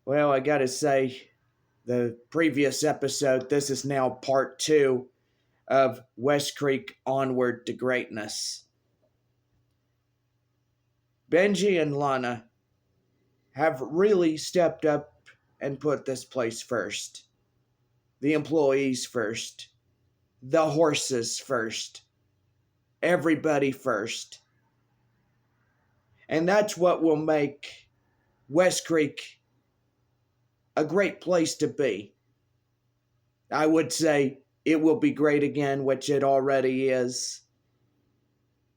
Well, I gotta say, the previous episode, this is now part two of Westcreek Onward to Greatness. Benji and Lana have really stepped up and put this place first. The employees first. The horses first. Everybody first. And that's what will make Westcreek a great place to be. I would say it will be great again, which it already is.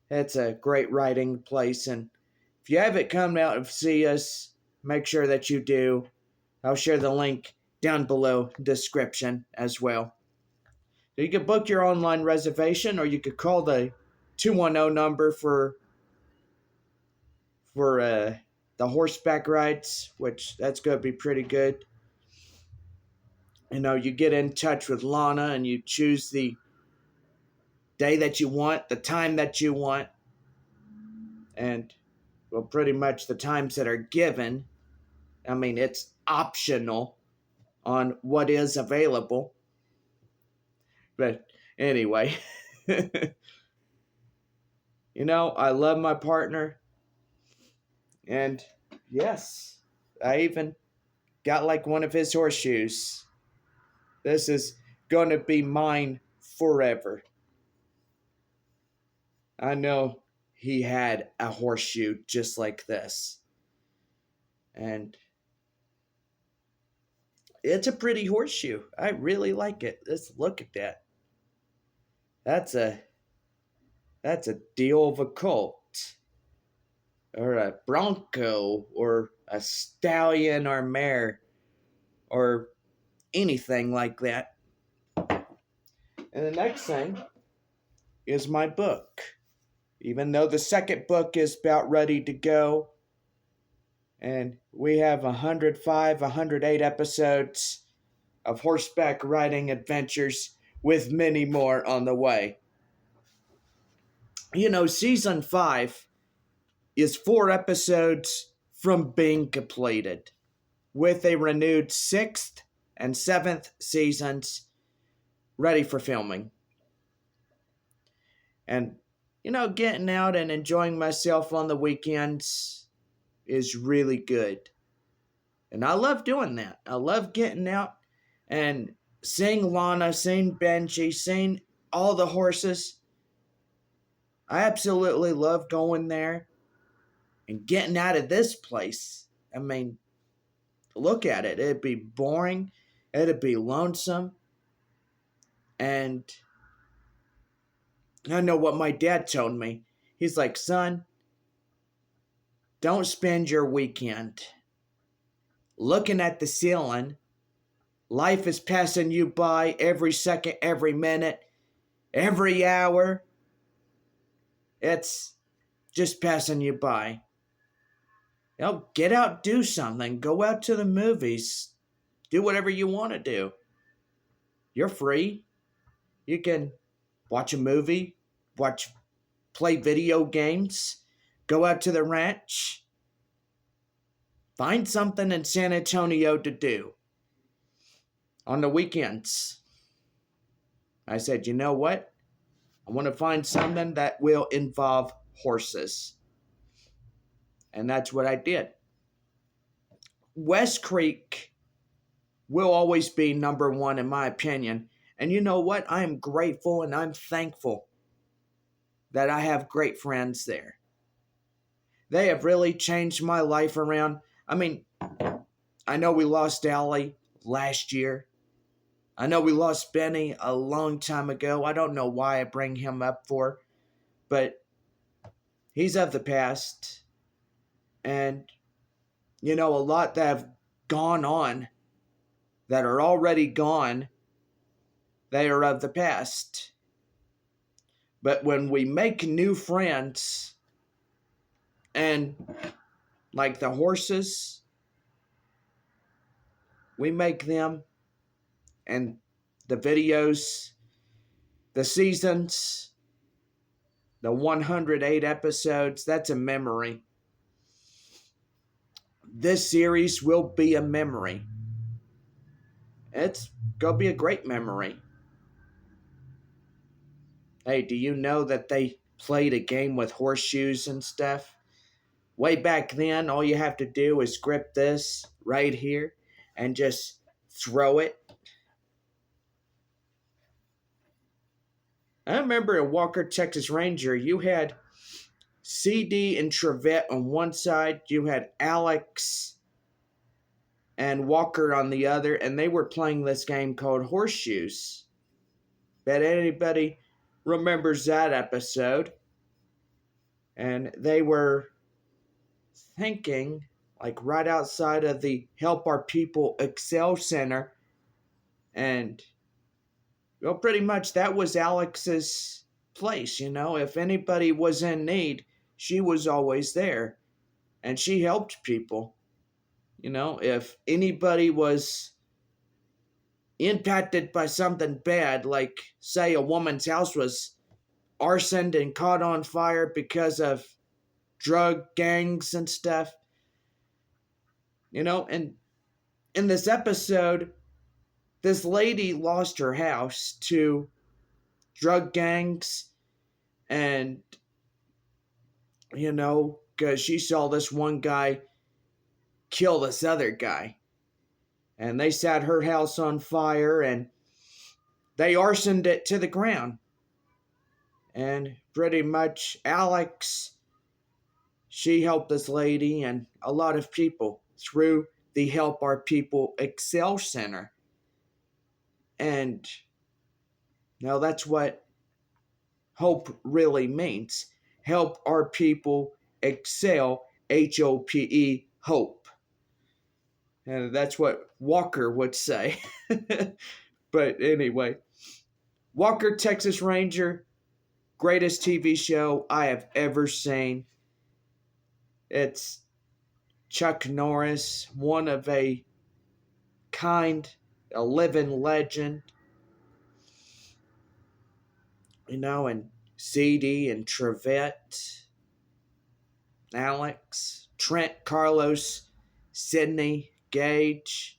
It's a great riding place, and if you haven't come out and see us, make sure that you do. I'll share the link down below description as well. So you can book your online reservation, or you could call the 210 number for the horseback rides, which that's going to be pretty good. You get in touch with Lana and you choose the day that you want, the time that you want, and well, pretty much the times that are given. I mean, it's optional on what is available. But anyway, I love my partner. And yes, I even got like one of his horseshoes. This is going to be mine forever. I know he had a horseshoe just like this. And it's a pretty horseshoe. I really like it. Let's look at that. That's a deal of a colt. Or a bronco. Or a stallion or mare. Or anything like that. And the next thing is my book. Even though the second book is about ready to go. And we have 105, 108 episodes of horseback riding adventures with many more on the way. Season 5 is 4 episodes from being completed, with a renewed 6th and 7th seasons ready for filming. And, getting out and enjoying myself on the weekends is really good. And I love doing that. I love getting out and seeing Lana, seeing Benji, seeing all the horses. I absolutely love going there and getting out of this place. I mean, look at it. It'd be boring. It'd be lonesome. And I know what my dad told me. He's like, son, don't spend your weekend looking at the ceiling. Life is passing you by every second, every minute, every hour. It's just passing you by. Get out, do something. Go out to the movies. Do whatever you want to do. You're free. You can watch a movie, play video games, go out to the ranch. Find something in San Antonio to do on the weekends. I said, you know what? I want to find something that will involve horses. And that's what I did. Westcreek will always be number one in my opinion. And you know what? I am grateful and I'm thankful that I have great friends there. They have really changed my life around. I mean, I know we lost Allie last year. I know we lost Benny a long time ago. I don't know why I bring him up for, but he's of the past. And, a lot that have gone on, that are already gone, they are of the past. But when we make new friends, and like the horses, we make them, and the videos, the seasons, the 108 episodes, that's a memory. this series will be a memory. It's gonna be a great memory. Hey, do you know that they played a game with horseshoes and stuff? Way back then, all you have to do is grip this right here and just throw it. I remember in Walker, Texas Ranger, you had CD and Trevette on one side, you had Alex and Walker on the other, and they were playing this game called Horseshoes. Bet anybody remembers that episode. And they were thinking, like right outside of the Help Our People Excel Center, and well, pretty much that was Alex's place. If anybody was in need, she was always there, and she helped people. If anybody was impacted by something bad, like say a woman's house was arsoned and caught on fire because of drug gangs and stuff, and in this episode, this lady lost her house to drug gangs, and because she saw this one guy kill this other guy, and they set her house on fire, and they arsoned it to the ground. And pretty much Alex, she helped this lady and a lot of people through the Help Our People Excel Center. And now that's what hope really means. Help our people excel, HOPE, hope. And that's what Walker would say. But anyway, Walker, Texas Ranger, greatest TV show I have ever seen. It's Chuck Norris, one of a kind, a living legend. And CD and Trevette, Alex, Trent, Carlos, Sydney, Gage,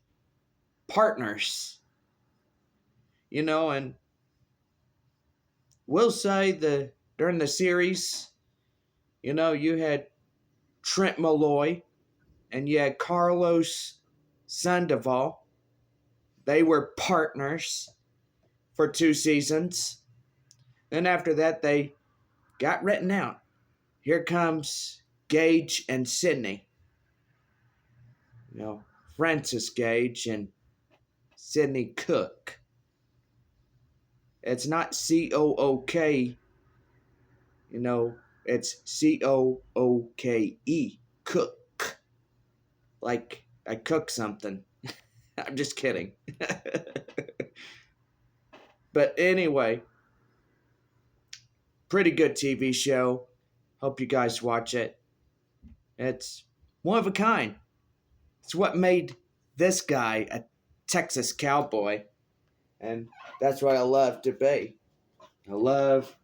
partners. And we'll say during the series, you had Trent Malloy and you had Carlos Sandoval. They were partners for 2 seasons. Then after that, they got written out. Here comes Gage and Sydney. Francis Gage and Sydney Cook. It's not COOK. It's COOKE. Cook. Like I cook something. I'm just kidding. But anyway, pretty good TV show. Hope you guys watch it. It's one of a kind. It's what made this guy a Texas cowboy. And that's what I love to be. I love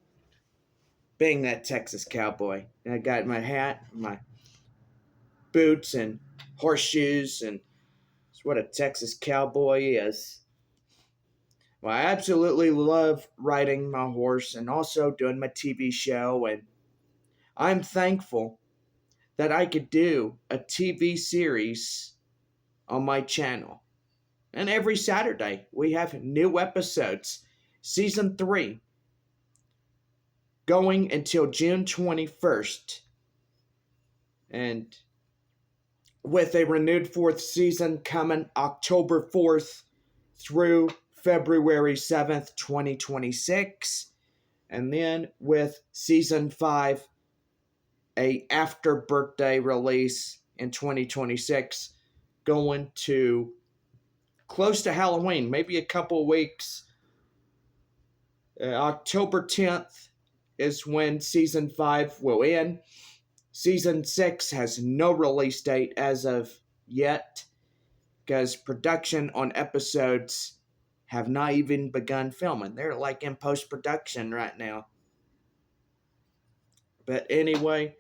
being that Texas cowboy. And I got my hat, my boots, and horseshoes, and it's what a Texas cowboy is. Well, I absolutely love riding my horse and also doing my TV show, and I'm thankful that I could do a TV series on my channel. And every Saturday, we have new episodes. Season 3, going until June 21st. And with a renewed 4th season coming October 4th through February 7th, 2026. And then with Season 5, a after birthday release in 2026, going to close to Halloween, maybe a couple weeks. October 10th is when Season 5 will end. Season 6 has no release date as of yet, because production on episodes have not even begun filming. They're like in post-production right now. But anyway,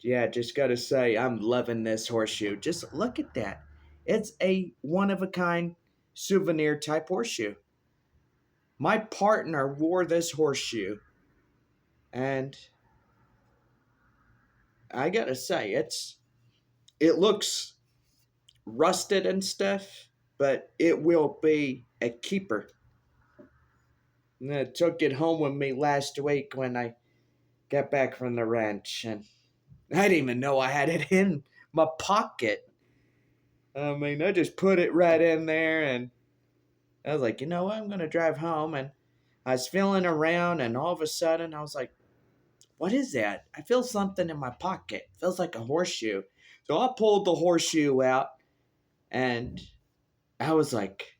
Yeah, just gotta say, I'm loving this horseshoe. Just look at that. It's a one of a kind souvenir type horseshoe. My partner wore this horseshoe, and I gotta say, it looks rusted and stuff, but it will be a keeper. And I took it home with me last week when I got back from the ranch, and I didn't even know I had it in my pocket. I mean, I just put it right in there, and I was like, you know what? I'm gonna drive home, and I was feeling around, and all of a sudden, I was like, what is that? I feel something in my pocket. It feels like a horseshoe. So I pulled the horseshoe out, and I was like,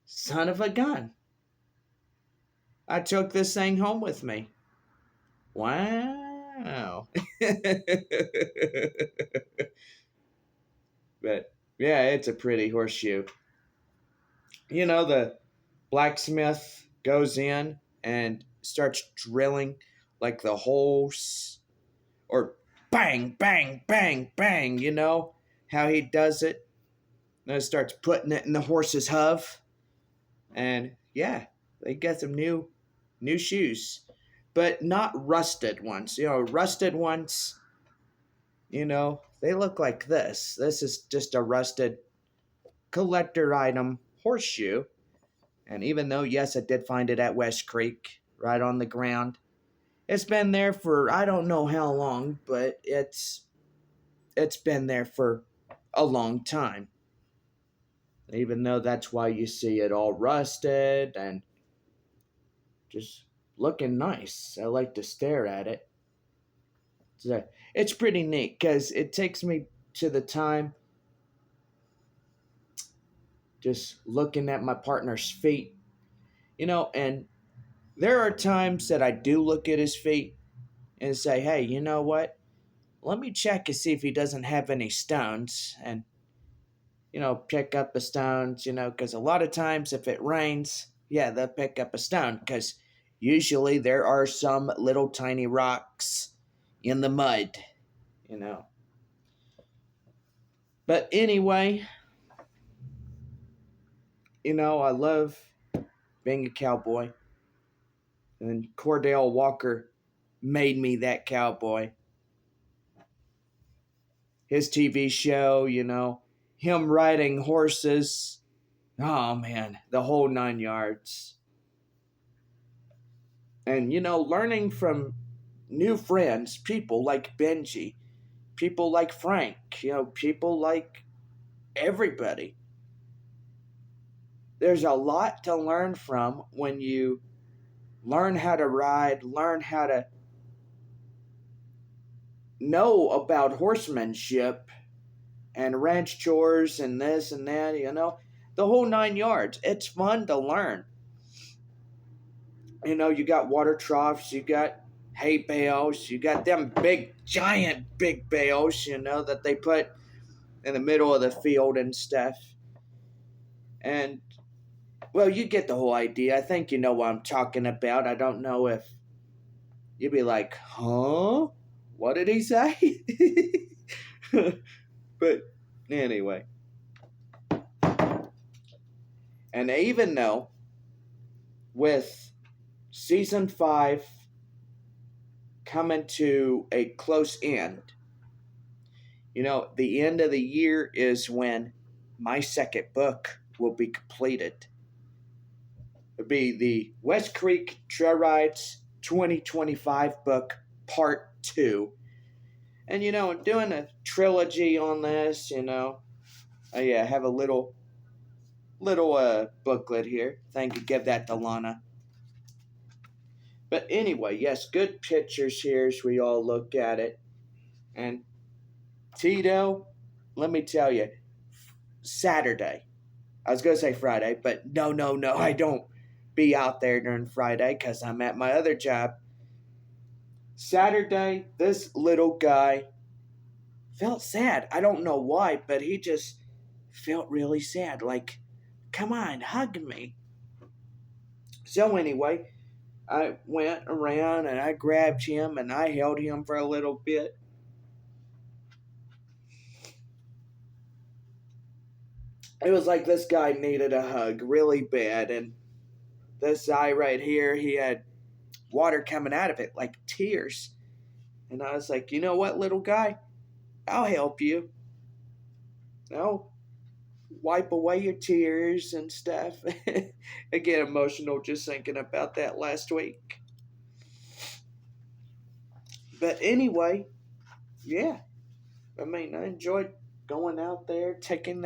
son of a gun. I took this thing home with me. Wow. But yeah, it's a pretty horseshoe. You know, the blacksmith goes in and starts drilling like the holes, or bang, bang, bang, bang, you know how he does it? And starts putting it in the horse's hoof. And yeah, they get some new shoes. But not rusted ones. You know, rusted ones, they look like this. This is just a rusted collector item horseshoe. And even though, yes, I did find it at Westcreek, right on the ground, it's been there for I don't know how long, but it's been there for a long time. Even though that's why you see it all rusted and just looking nice. I like to stare at it. It's pretty neat because it takes me to the time just looking at my partner's feet, and there are times that I do look at his feet and say, hey, you know what? Let me check and see if he doesn't have any stones, and, pick up the stones, because a lot of times if it rains, yeah, they'll pick up a stone because usually there are some little tiny rocks in the mud, you know. But anyway, I love being a cowboy, and Cordell Walker made me that cowboy. His TV show, him riding horses. Oh man, the whole 9 yards. And, learning from new friends, people like Benji, people like Frank, people like everybody. There's a lot to learn from when you learn how to ride, learn how to know about horsemanship and ranch chores and this and that, the whole 9 yards. It's fun to learn. You got water troughs, you got hay bales, you got them big, giant, big bales, that they put in the middle of the field and stuff. And, well, you get the whole idea. I think you know what I'm talking about. I don't know if you'd be like, huh? What did he say? But anyway. And even though with season 5 coming to a close end, the end of the year is when my second book will be completed. It'll be the Westcreek Trail Rides 2025 book, part 2. And, I'm doing a trilogy on this, I have a little booklet here. Thank you. Give that to Lana. But anyway, yes, good pictures here as we all look at it. And Tito, let me tell you, Saturday. I was going to say Friday, but no, I don't be out there during Friday because I'm at my other job. Saturday, this little guy felt sad. I don't know why, but he just felt really sad. Like, come on, hug me. So anyway, I went around and I grabbed him and I held him for a little bit. It was like this guy needed a hug really bad, and this eye right here, he had water coming out of it like tears. And I was like, you know what, little guy? I'll help you. I'll wipe away your tears and stuff. I get emotional just thinking about that last week. But anyway, yeah. I mean, I enjoyed going out there, taking